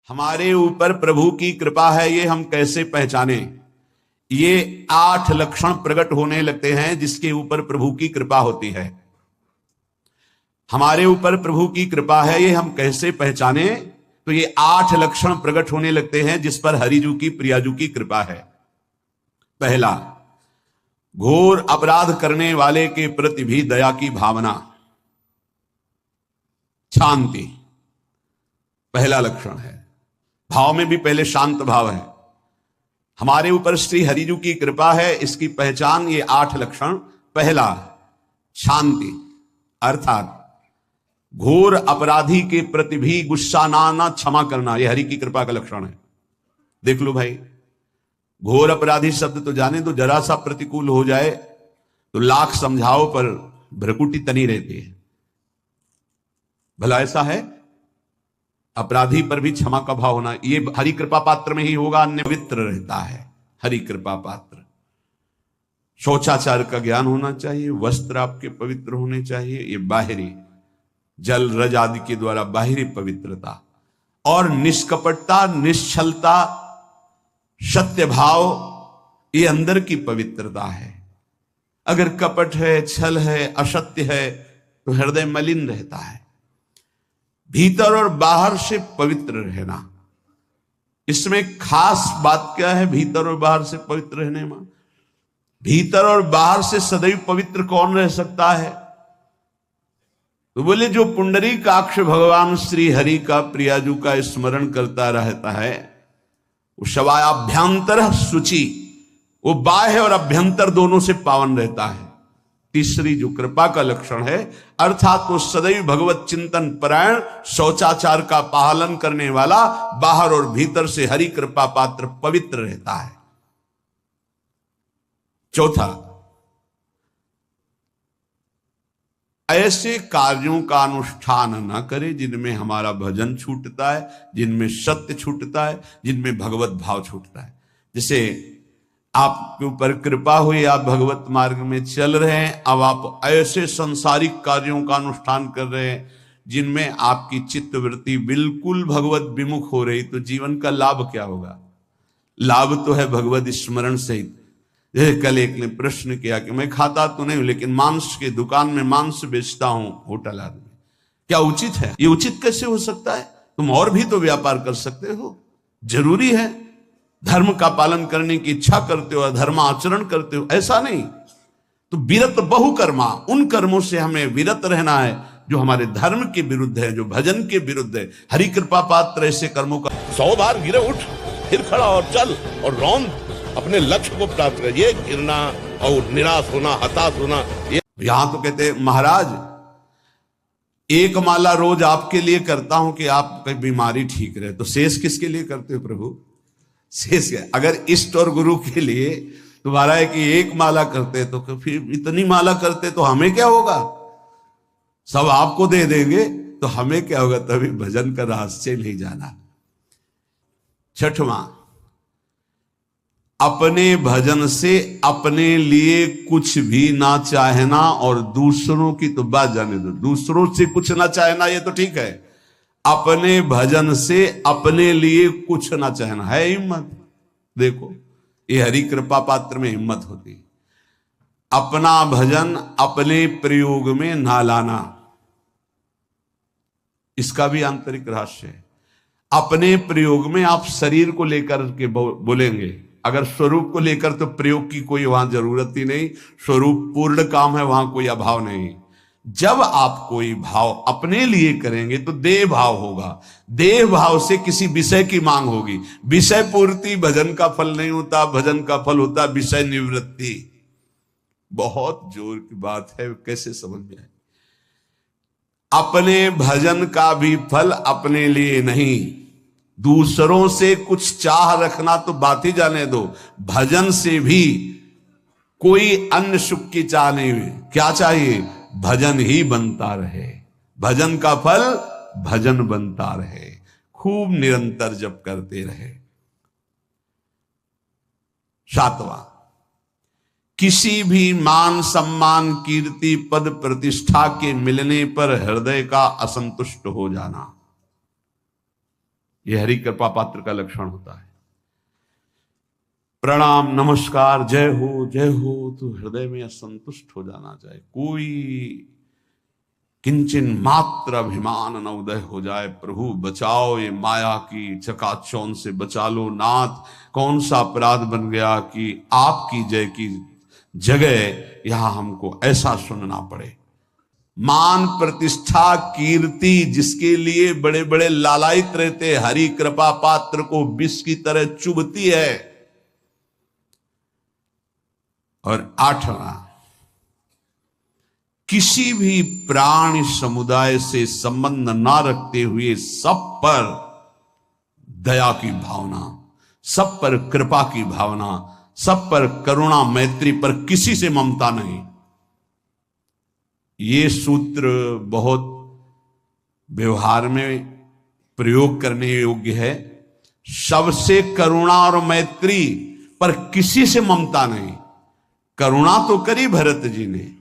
हमारे ऊपर प्रभु की कृपा है, ये हम कैसे पहचाने? ये 8 लक्षण प्रकट होने लगते हैं जिसके ऊपर प्रभु की कृपा होती है। हमारे ऊपर प्रभु की कृपा है, ये हम कैसे पहचाने? तो ये 8 लक्षण प्रकट होने लगते हैं जिस पर हरिजू की प्रियाजू की कृपा है। पहला, घोर अपराध करने वाले के प्रति भी दया की भावना, शांति पहला लक्षण है। भाव में भी पहले शांत भाव है। हमारे ऊपर श्री हरिजू की कृपा है, इसकी पहचान ये 8 लक्षण। पहला, शांति, अर्थात घोर अपराधी के प्रति भी गुस्सा ना आना, क्षमा करना, यह हरि की कृपा का लक्षण है। देख लो भाई, घोर अपराधी शब्द तो जाने दो, जरा सा प्रतिकूल हो जाए तो लाख समझाओ पर भ्रकुटी तनी रहती है। भला ऐसा है? अपराधी पर भी क्षमा का भाव होना, ये हरि कृपा पात्र में ही होगा, अन्य पवित्र रहता है हरि कृपा पात्र। शौचाचार का ज्ञान होना चाहिए, वस्त्र आपके पवित्र होने चाहिए, ये बाहरी जल रज आदि के द्वारा बाहरी पवित्रता, और निष्कपटता, निश्चलता, सत्य भाव, ये अंदर की पवित्रता है। अगर कपट है, छल है, असत्य है तो हृदय मलिन रहता है। भीतर और बाहर से पवित्र रहना, इसमें खास बात क्या है? भीतर और बाहर से पवित्र रहने में, भीतर और बाहर से सदैव पवित्र कौन रह सकता है? तो बोले जो पुंडरीकाक्ष भगवान श्री हरि का प्रियाजू का स्मरण करता रहता है, वो शवायाभ्यंतर शुचि, वो बाह्य और अभ्यंतर दोनों से पावन रहता है। तीसरी जो कृपा का लक्षण है, अर्थात वो सदैव भगवत चिंतन परायण, शौचाचार का पालन करने वाला, बाहर और भीतर से हरि कृपा पात्र पवित्र रहता है। चौथा, ऐसे कार्यों का अनुष्ठान न करे जिनमें हमारा भजन छूटता है, जिनमें सत्य छूटता है, जिनमें भगवत भाव छूटता है। जैसे आपके ऊपर कृपा हुई, आप भगवत मार्ग में चल रहे हैं, अब आप ऐसे संसारिक कार्यों का अनुष्ठान कर रहे हैं जिनमें आपकी चित्तवृत्ति बिल्कुल भगवत विमुख हो रही, तो जीवन का लाभ क्या होगा? लाभ तो है भगवत स्मरण सहित। जैसे कल एक ने प्रश्न किया कि मैं खाता तो नहीं हूं लेकिन मांस के दुकान में मांस बेचता हूं, होटल आदमी, क्या उचित है? ये उचित कैसे हो सकता है? तुम और भी तो व्यापार कर सकते हो। जरूरी है धर्म का पालन करने की इच्छा करते हो, धर्माचरण करते हो, ऐसा नहीं। तो विरत बहुकर्मा, उन कर्मों से हमें विरत रहना है जो हमारे धर्म के विरुद्ध है, जो भजन के विरुद्ध है। हरि कृपा पात्र ऐसे कर्मों का 100 बार गिरे उठ, फिर खड़ा और चल और रौंद, अपने लक्ष्य को प्राप्त कर। ये गिरना और निराश होना, हताश होना, ये यहां तो कहते महाराज 1 माला रोज आपके लिए करता हूं कि आपकी बीमारी ठीक रहे, तो शेष किसके लिए करते हो प्रभु? शेष है अगर इष्ट और गुरु के लिए तुम्हारा है कि 1 माला करते तो फिर इतनी माला करते तो हमें क्या होगा? सब आपको दे देंगे तो हमें क्या होगा? तभी भजन का रहस्य नहीं जाना। छठवां, अपने भजन से अपने लिए कुछ भी ना चाहना, और दूसरों की तो बात जाने दो, दूसरों से कुछ ना चाहना ये तो ठीक है, अपने भजन से अपने लिए कुछ ना चाहना है हिम्मत। देखो ये हरि कृपा पात्र में हिम्मत होती है। अपना भजन अपने प्रयोग में ना लाना, इसका भी आंतरिक रहस्य है। अपने प्रयोग में आप शरीर को लेकर के बोलेंगे, अगर स्वरूप को लेकर तो प्रयोग की कोई वहां जरूरत ही नहीं, स्वरूप पूर्ण काम है, वहां कोई अभाव नहीं। जब आप कोई भाव अपने लिए करेंगे तो देह भाव होगा, देह भाव से किसी विषय की मांग होगी। विषय पूर्ति भजन का फल नहीं होता, भजन का फल होता विषय निवृत्ति। बहुत जोर की बात है, कैसे समझ में आए? अपने भजन का भी फल अपने लिए नहीं, दूसरों से कुछ चाह रखना तो बात ही जाने दो, भजन से भी कोई अन्य सुख की चाह नहीं हुई। क्या चाहिए? भजन ही बनता रहे, भजन का फल भजन बनता रहे, खूब निरंतर जप करते रहे। 7वां, किसी भी मान सम्मान कीर्ति पद प्रतिष्ठा के मिलने पर हृदय का असंतुष्ट हो जाना, यह हरि कृपा पात्र का लक्षण होता है। प्रणाम नमस्कार जय हो तो हृदय में असंतुष्ट हो जाना चाहिए। कोई किंचन मात्र अभिमान न उदय हो जाए। प्रभु बचाओ, ये माया की चकाचौंध से बचा लो नाथ। कौन सा अपराध बन गया कि आपकी जय की जगह यहां हमको ऐसा सुनना पड़े। मान प्रतिष्ठा कीर्ति जिसके लिए बड़े बड़े लालायित रहते, हरि कृपा पात्र को विष की तरह चुभती है। और 8वां, किसी भी प्राणी समुदाय से संबंध ना रखते हुए सब पर दया की भावना, सब पर कृपा की भावना, सब पर करुणा मैत्री, पर किसी से ममता नहीं। ये सूत्र बहुत व्यवहार में प्रयोग करने योग्य है। सबसे करुणा और मैत्री, पर किसी से ममता नहीं। करुणा तो करी भरत जी ने,